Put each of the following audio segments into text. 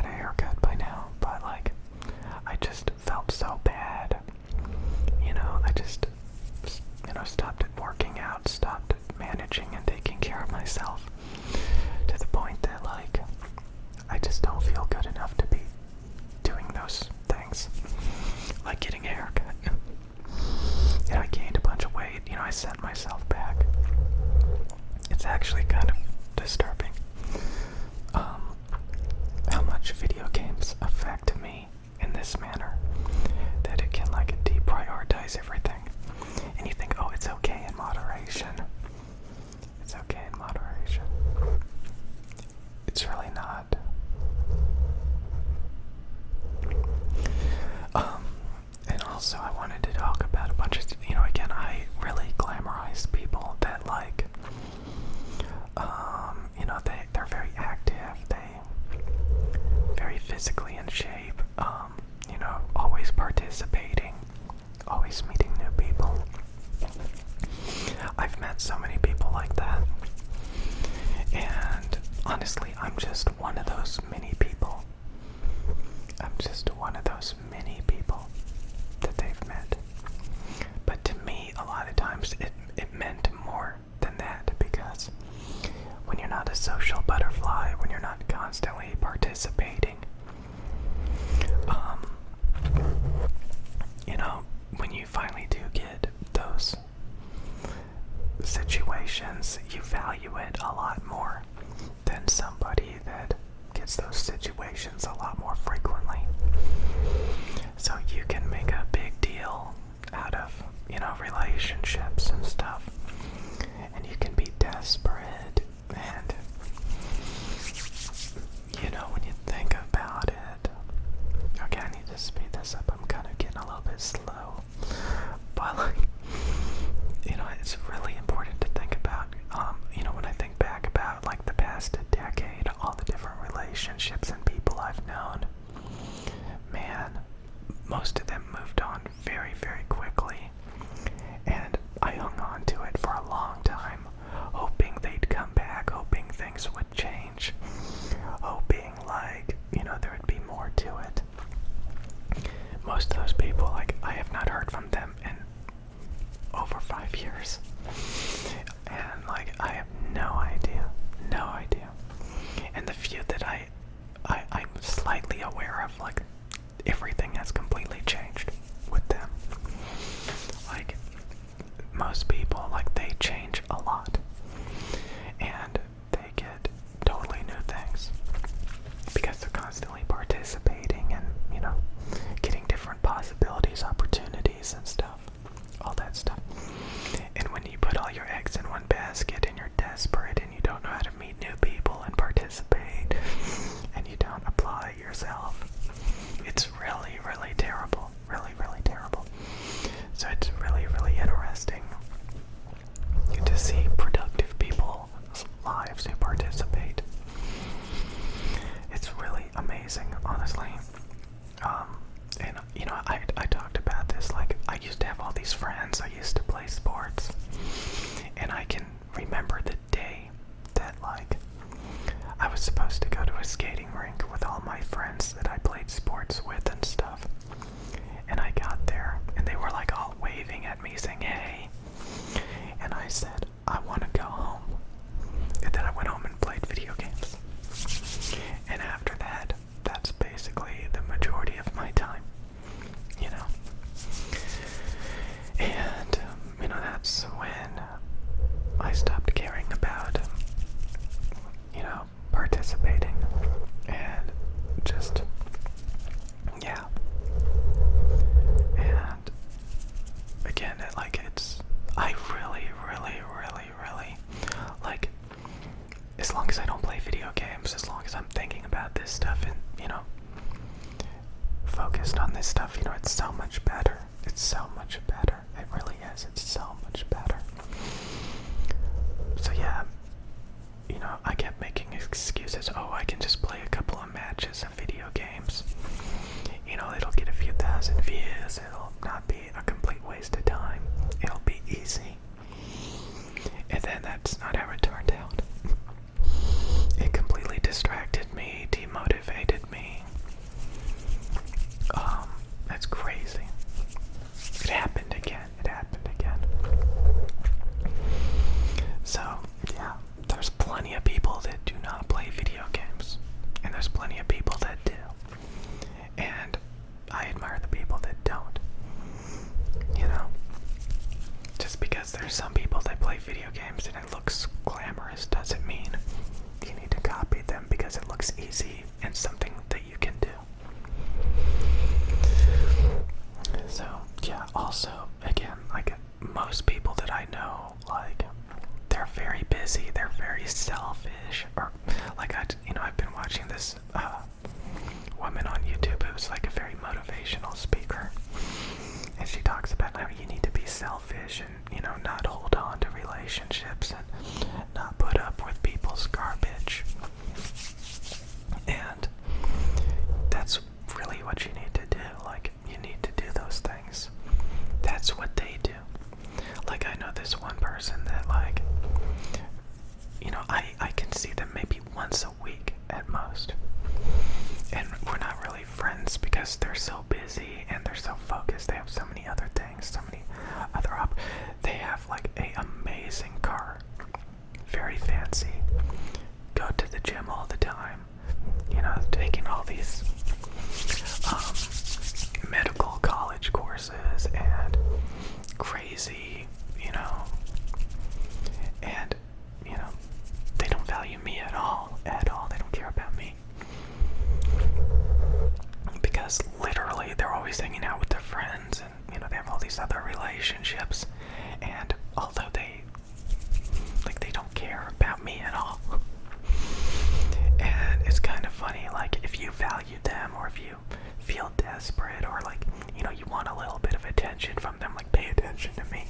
had a haircut by now, but like, I just felt so bad. I just, stopped working out, stopped managing and taking care of myself to the point that, like, I just don't feel good enough to be doing those things, like getting a haircut. I gained a bunch of weight, I sent myself back. It's actually kind of disturbing, how much video games affect me in this manner, that it can, like, deprioritize everything. And you think, oh, it's okay in moderation. It's okay in moderation. It's really not. And also I wanted to talk about a bunch of, again, I really glamorize people that, like, they're very active, they very physically in shape, always participating, always meeting new people. I've met so many people like that, and honestly, I'm just one of those many people. I'm just one of those many people that they've met. But to me, a lot of times it meant more than that, because when you're not a social butterfly, when you're not constantly participating, when you finally do get those situations, you value it a lot more than somebody that gets those situations a lot more frequently. So you can make a big deal out of, relationships and stuff, and you can be desperate, and when you think about it, okay, I need to speed this up, I'm kind of getting a little bit slow, but, like, it's really important to think about, when I think back about, like, the past decade, all the different relationships and people I've known, man, most of them moved on very, very quickly, and I hung on to it for a long time, hoping they'd come back, hoping things would change, hoping, like, there would be more to it. Most of those people, like, I have not heard from them in over 5 years, and, like, I have no idea, and the few that I'm slightly aware of, like, everything has completely changed with them. Like, most people, like, they change a lot, and they get totally new things, because they're constantly participating and, getting different possibilities, opportunities and stuff, all that stuff. And when you put all your eggs in one basket and you're desperate and you don't know how to meet new people and participate, and you don't apply yourself, it's really, really terrible. Really, really terrible. So it's really, really interesting to see productive people's lives who participate. It's really amazing, honestly. And I talked about this, like, I used to have all these friends, I used to play sports, and I can remember the day that, like, I was supposed to go to a skating rink with all my friends that I played sports with and stuff, and I got there, and they were, like, all waving at me saying, hey, and I said, I want to go home, and then I went home and played video games, and after that, that's basically the majority of my time, and, that's when I stopped caring about, participating, and just, yeah, and, again, I really, really, really, really, like, as long as I don't play video games, as long as I'm thinking about this stuff and, focused on this stuff, it's so much better. It's so much better. It really is. It's so much better. So yeah, I kept making excuses. Oh, I can just play a couple of matches of video games. It'll get a few thousand views. It'll not be a complete waste of time. It'll be easy. And then that's not how it turned out. It completely distracted me, demotivated me, games and it looks glamorous doesn't mean you need to copy them because it looks easy and something that you can do. So, yeah, also, again, like, most people that I know, like, they're very busy, they're very selfish, or, like, I've been watching this, woman on YouTube who's, like, a very motivational speaker, and she talks about how you need to be selfish and, not hold on to relationships and not put up with people's garbage, and that's really what you need to do. Like, you need to do those things. That's what they do. Like, I know this one person that, like, I can see them maybe once a week at most. And we're not really friends because they're so busy and they're so focused. They have so many other things, so many other they have, like, a amazing car. Very fancy. Go to the gym all the time. Taking all these medical college courses and crazy, and, they don't value me at all. They don't care about me. Because literally they're always hanging out with their friends and, they have all these other relationships. And although they don't care about me at all. And it's kind of funny, like, if you value them or if you feel desperate or, like, you want a little bit of attention from them, like, pay attention to me.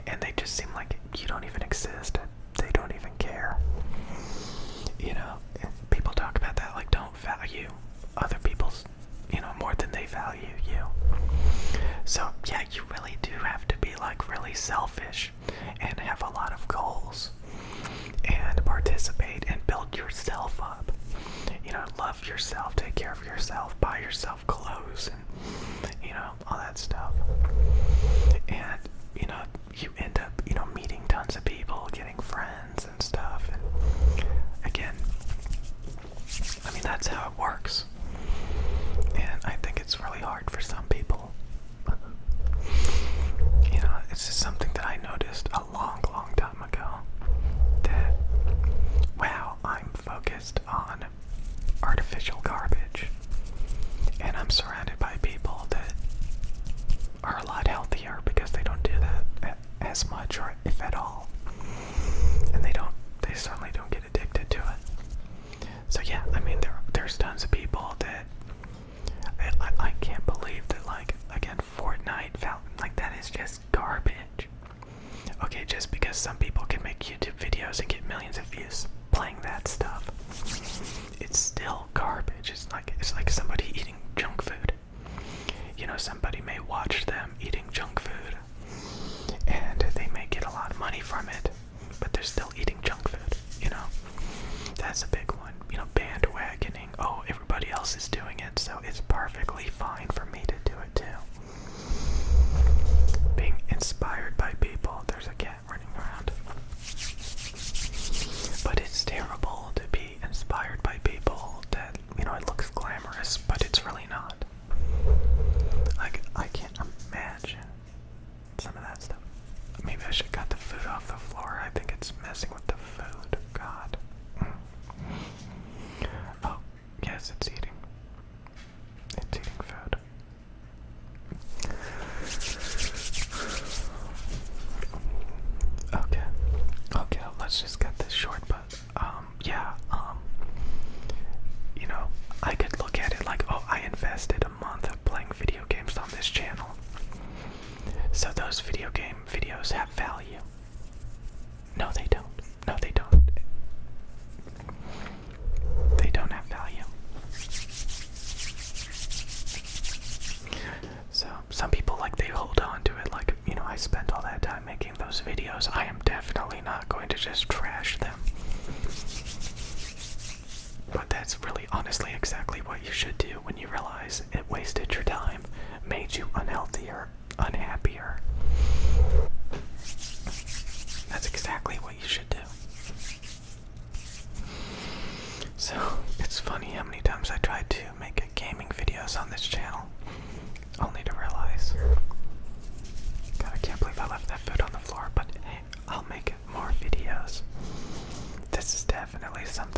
And they just seem like you don't even exist. They don't even care. And people talk about that, like, don't value other people's, more than they value you. So, yeah, you really do have to be, like, really selfish and have a lot of goals and participate and build yourself up. Love yourself, take care of yourself, buy yourself clothes and, all that stuff. And, you end up, meeting tons of people, getting friends and stuff. And again, I mean, that's how it works. And I think it's really hard for some people. It's just something that I noticed a long, long time ago. That, wow, I'm focused on artificial garbage. And I'm surrounded by people that are a lot healthier because they don't do that as much, or if at all. And they certainly don't get addicted to it. So yeah, I mean, there's tons of people that I can't believe that, like, again, Fortnite found, like, that is just garbage. Okay, just because some people can make YouTube videos and get millions of views playing that stuff, it's still garbage. It's like somebody eating junk food. Somebody may watch them eating junk food and they may get a lot of money from it, but they're still eating junk food. That's a big one. Bandwagoning. Oh, everybody else is doing it, so it's perfectly fine for me to do it too. Being inspired by people. There's a cat running around. But it's terrible to be inspired by people that, it looks glamorous, but it's really not. Like, I can't imagine some of that stuff. Maybe I should cut the food off the floor. I think it's messing with the food. God. Oh, yes, it's eating. It's eating food. Okay, let's just cut this short, but, yeah, I could look at it like, oh, I invested a month of playing video games on this channel. So those video game videos have value. No, they don't. No, they don't. They don't have value. So some people, like, they hold on to it, like, I spent all that time making those videos. I am definitely not going to just trash them. But that's really honestly exactly what you should do when you realize it wasted your time, made you unhealthier, unhappier. That's exactly what you should do. So, it's funny how many times I tried to make gaming videos on this channel, only to realize, God, I can't believe I left that food on the floor, but hey, I'll make it. because I'm